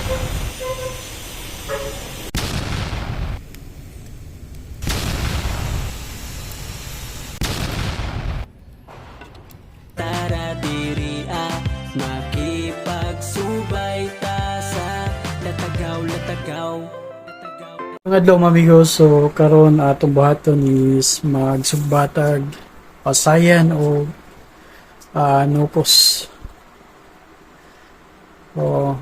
Tara diri makipagsubay ta sa latagaw. Mga adlaw mga amigos, so karon atong buhaton is magsugbatag pasayan o nukos. So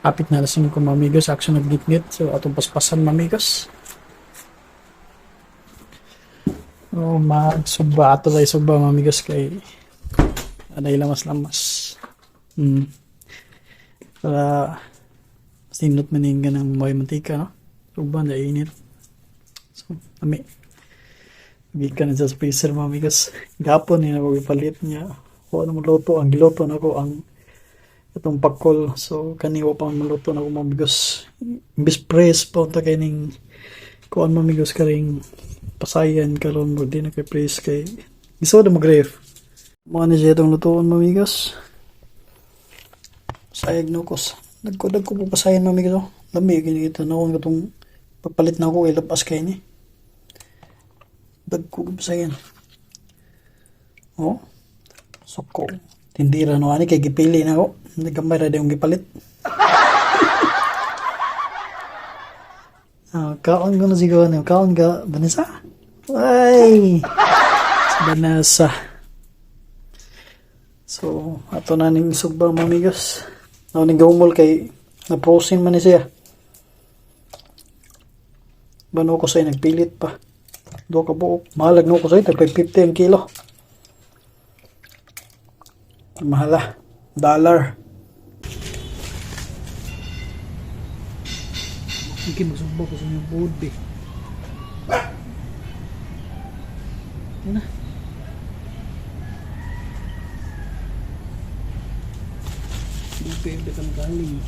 apit na lasin ko mga amigos, action nagngit-ngit, so atong paspasan mga amigos. So magsugba tayo sugba mga amigos kay anay lamas-lamas. Para sinot maningan ng may mantika, no? Sugba na init. So, ami. Gikan na sa freezer mga amigos. Gapon ni ako ipalit niya. Kung ano maluto, ang giluto na ko ang itong pakol. So, kaniwa pa maluto na ko mga amigos. Imbis press pa unta kay ning kuan mga amigos karing pasayan karon mo din na kay press kay iso na mag-ref. Mga na siya itong lutoon mga amigos. Sayag nukos. Nagkudag ko po pasayan mga amigos. Lami, ginigita na ako itong papalit na ako ilabas kayo ni. Dagko pasayan. Oh. Soko. Tindira no ani kay gipili na ako. Nagamay ra yung gipalit. Kaon ko na siguro na. Kaon ka, Vanessa? Ay! Vanessa. So, ato na ning sugba mga amigos. Ako ning gumol kay na-frozen man ni siya. Bano ko sa'yo nagpilit pa. Do ka buok. Mahalag no ko sa'yo. Tagpag 50 ang kilo. Mahala. $1. Hindi masugba ko sa inyong food eh. Yan na. Depende kang galing.